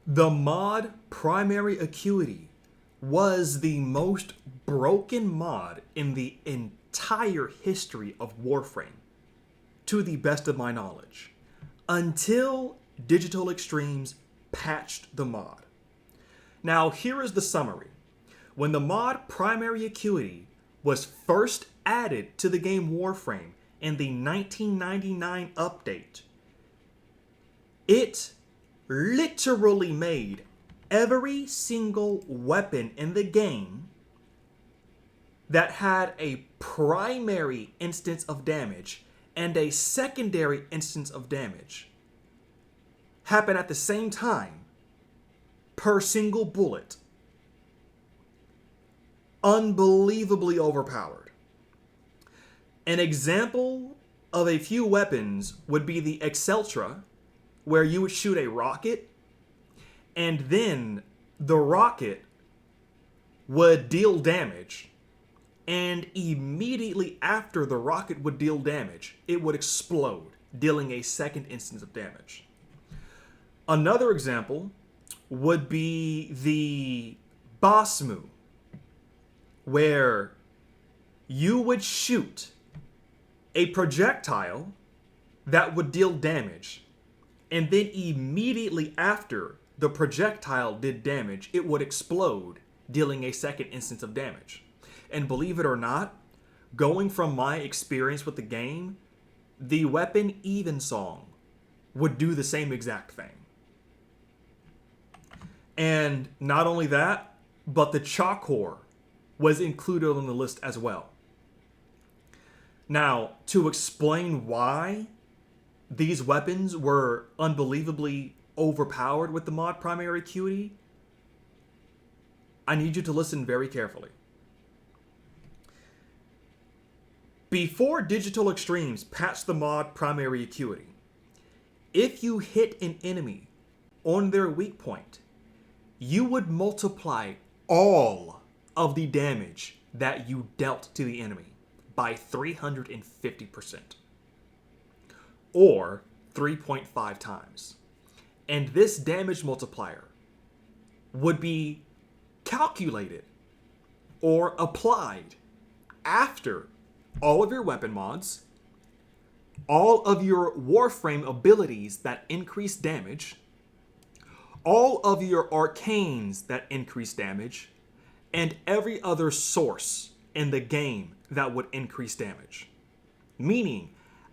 The mod Primary Acuity was the most broken mod in the entire history of Warframe, to the best of my knowledge, until Digital Extremes patched the mod. Now, here is the summary. When the mod Primary Acuity was first added to the game Warframe in the 1999 update, it literally made every single weapon in the game that had a primary instance of damage and a secondary instance of damage happen at the same time per single bullet. Unbelievably overpowered. An example of a few weapons would be the Exceltra, where you would shoot a rocket, and then the rocket would deal damage, and immediately after the rocket would deal damage, it would explode, dealing a second instance of damage. Another example would be the Bosmu, where you would shoot a projectile that would deal damage, and then immediately after the projectile did damage, it would explode, dealing a second instance of damage. And believe it or not, going from my experience with the game, the weapon Evensong would do the same exact thing. And not only that, but the Chakor was included on the list as well. Now, to explain why these weapons were unbelievably overpowered with the mod Primary Acuity, I need you to listen very carefully. Before Digital Extremes patched the mod Primary Acuity, if you hit an enemy on their weak point, you would multiply all of the damage that you dealt to the enemy by 350%. Or 3.5 times. And this damage multiplier would be calculated or applied after all of your weapon mods, all of your Warframe abilities that increase damage, all of your arcanes that increase damage, and every other source in the game that would increase damage. Meaning,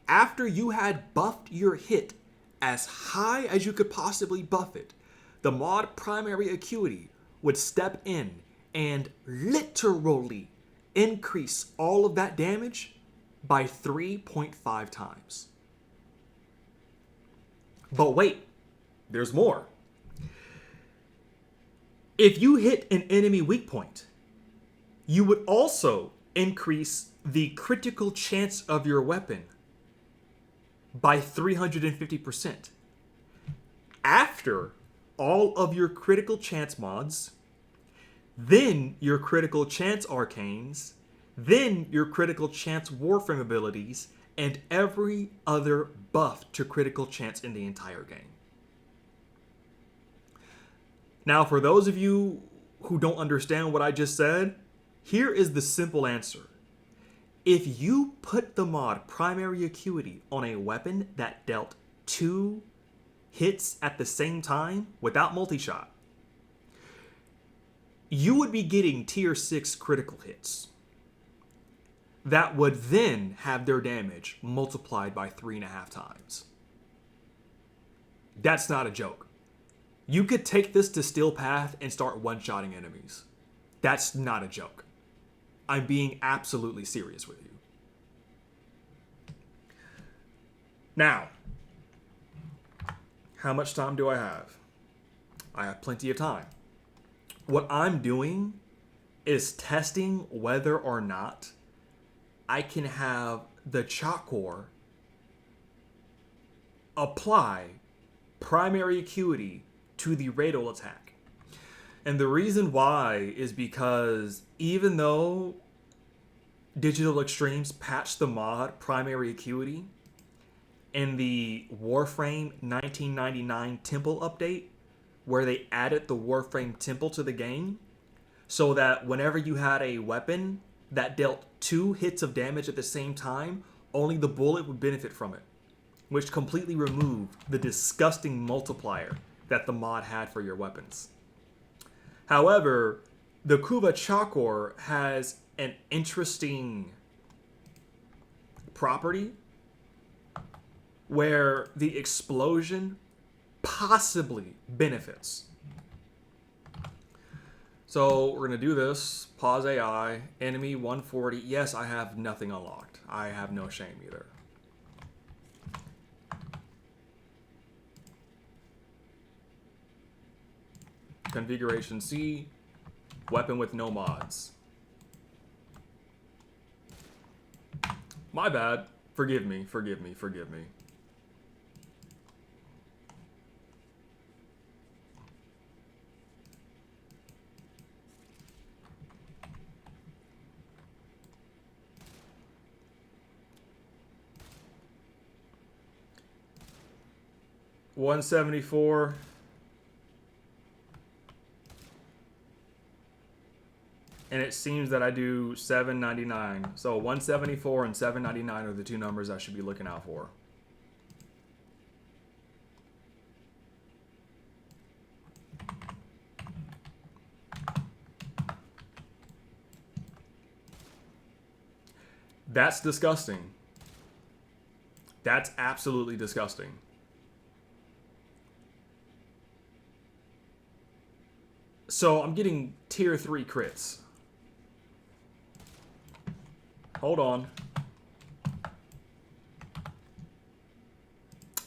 after you had buffed your hit as high as you could possibly buff it, the mod Primary Acuity would step in and literally increase all of that damage by 3.5 times. But wait, there's more. If you hit an enemy weak point, you would also increase the critical chance of your weapon by 350%. After all of your critical chance mods, then your critical chance arcanes, then your critical chance Warframe abilities, and every other buff to critical chance in the entire game. Now, for those of you who don't understand what I just said, here is the simple answer. If you put the mod Primary Acuity on a weapon that dealt 2 hits at the same time without multi-shot, you would be getting tier 6 critical hits that would then have their damage multiplied by 3.5 times. That's not a joke. You could take this to Steel Path and start one-shotting enemies. That's not a joke. I'm being absolutely serious with you. Now, how much time do I have? I have plenty of time. What I'm doing is testing whether or not I can have the Chakor apply Primary Acuity to the Radal attack. And the reason why is because even though Digital Extremes patched the mod Primary Acuity in the Warframe 1999 Temple update, where they added the Warframe temple to the game so that whenever you had a weapon that dealt 2 hits of damage at the same time, only the bullet would benefit from it, which completely removed the disgusting multiplier that the mod had for your weapons. However, the Kuva Chakor has an interesting property where the explosion possibly benefits. So we're going to do this. Pause AI. Enemy 140. Yes, I have nothing unlocked. I have no shame either. Configuration C. Weapon with no mods. My bad. Forgive me, forgive me, forgive me. $174. And it seems that I do $7.99. So 174 and $7.99 are the 2 numbers I should be looking out for. That's disgusting. That's absolutely disgusting. So I'm getting tier 3 crits. Hold on.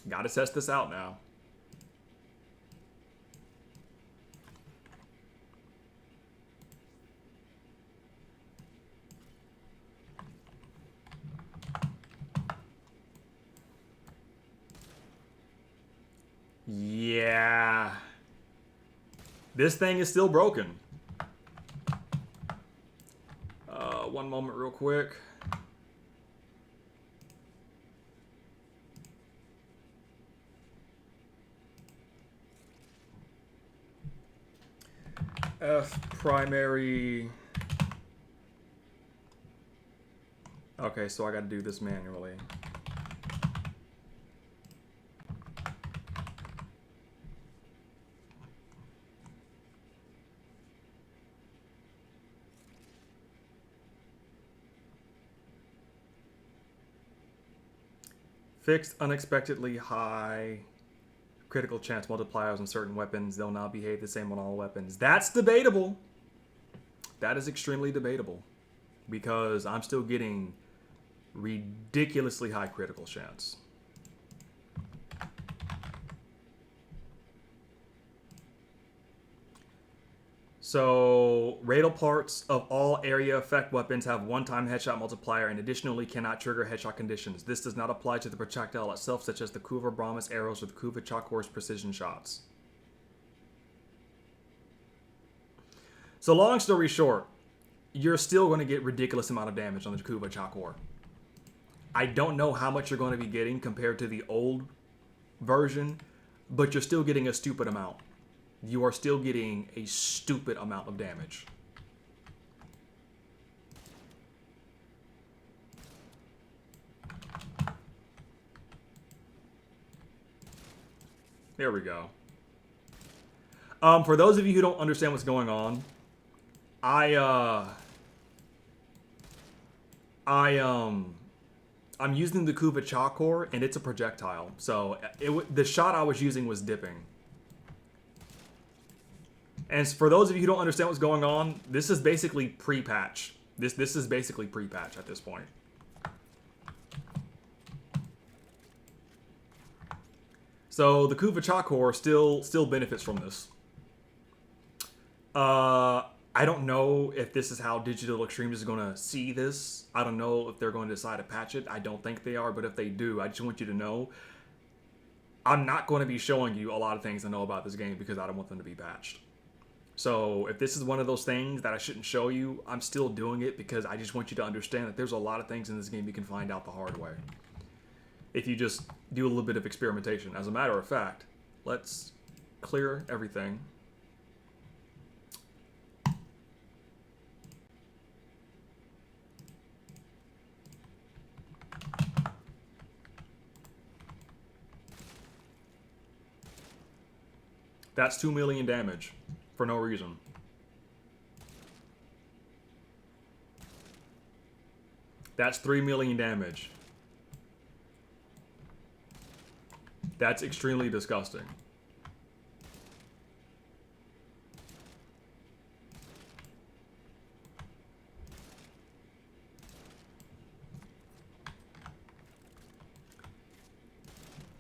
Gotta test this out now. Yeah. This thing is still broken. One moment real quick. F primary. Okay, so I got to do this manually. Fixed unexpectedly high critical chance multipliers on certain weapons. They'll now behave the same on all weapons. That's debatable. That is extremely debatable because I'm still getting ridiculously high critical chance. So, radal parts of all area effect weapons have one-time headshot multiplier and additionally cannot trigger headshot conditions. This does not apply to the projectile itself, such as the Kuva Brahmas arrows or the Kuva Chakor's precision shots. So, long story short, you're still going to get ridiculous amount of damage on the Kuva Chakor. I don't know how much you're going to be getting compared to the old version, but you're still getting a stupid amount. You are still getting a stupid amount of damage. There we go. For those of you who don't understand what's going on, I'm using the Kuva Chakor and it's a projectile. So the shot I was using was dipping. And for those of you who don't understand what's going on, this is basically pre-patch. This is basically pre-patch at this point. So the Kuva Chakor still benefits from this. I don't know if this is how Digital Extremes is going to see this. I don't know if they're going to decide to patch it. I don't think they are, but if they do, I just want you to know I'm not going to be showing you a lot of things I know about this game because I don't want them to be patched. So if this is one of those things that I shouldn't show you, I'm still doing it because I just want you to understand that there's a lot of things in this game you can find out the hard way if you just do a little bit of experimentation. As a matter of fact, let's clear everything. That's 2 million damage for no reason. That's 3 million damage. That's extremely disgusting.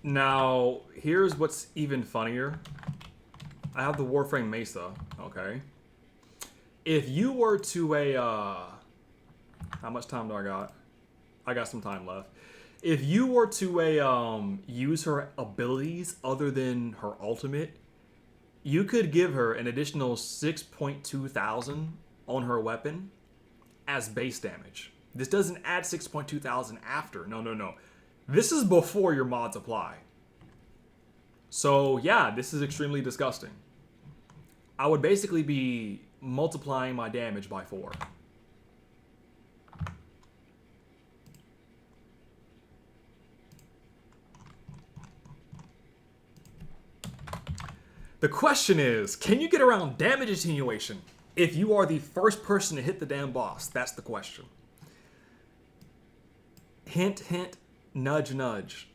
Now, here's what's even funnier. I have the Warframe Mesa, okay? If you were to how much time do I got? I got some time left. If you were to use her abilities other than her ultimate, you could give her an additional 6.2 thousand on her weapon as base damage. This doesn't add 6.2 thousand after. No, no, no. This is before your mods apply. So yeah, this is extremely disgusting. I would basically be multiplying my damage by 4. The question is, can you get around damage attenuation if you are the first person to hit the damn boss? That's the question. Hint, hint, nudge, nudge.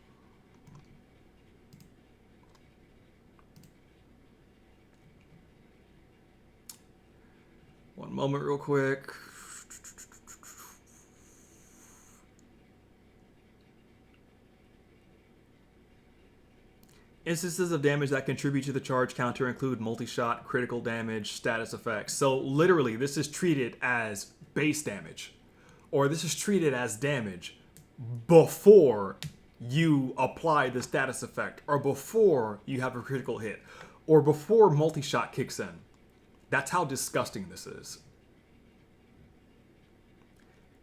One moment real quick. Instances of damage that contribute to the charge counter include multi-shot, critical damage, status effects. So literally, this is treated as base damage. Or this is treated as damage before you apply the status effect. Or before you have a critical hit. Or before multi-shot kicks in. That's how disgusting this is.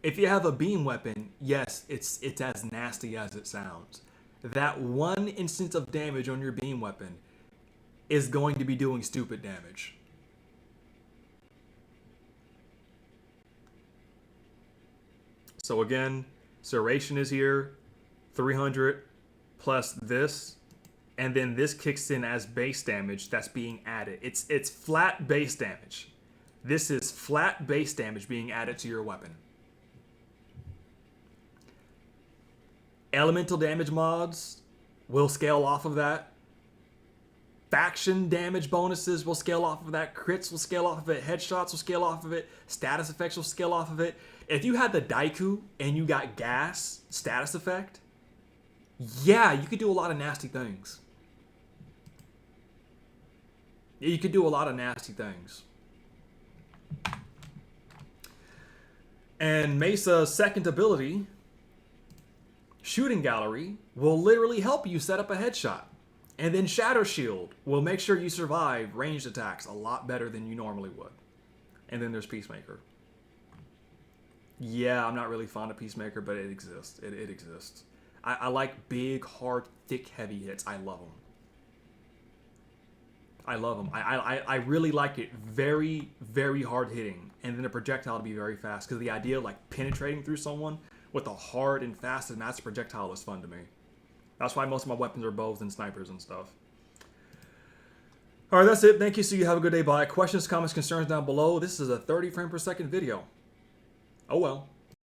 If you have a beam weapon, yes, it's as nasty as it sounds. That one instance of damage on your beam weapon is going to be doing stupid damage. So again, Serration is here, 300 plus this, and then this kicks in as base damage that's being added. It's flat base damage. This is flat base damage being added to your weapon. Elemental damage mods will scale off of that. Faction damage bonuses will scale off of that. Crits will scale off of it. Headshots will scale off of it. Status effects will scale off of it. If you had the Daiku and you got gas status effect, yeah, you could do a lot of nasty things. You could do a lot of nasty things. And Mesa's second ability, Shooting Gallery, will literally help you set up a headshot. And then Shadow Shield will make sure you survive ranged attacks a lot better than you normally would. And then there's Peacemaker. Yeah, I'm not really fond of Peacemaker, but it exists. It exists. I like big, hard, thick, heavy hits. I love them. I love them. I really like it very, very hard hitting. And then the projectile to be very fast. Because the idea of like penetrating through someone with a hard and fast and massive projectile is fun to me. That's why most of my weapons are bows and snipers and stuff. Alright, that's it. Thank you. So you have a good day. Bye. Questions, comments, concerns down below. This is a 30 frame per second video. Oh well.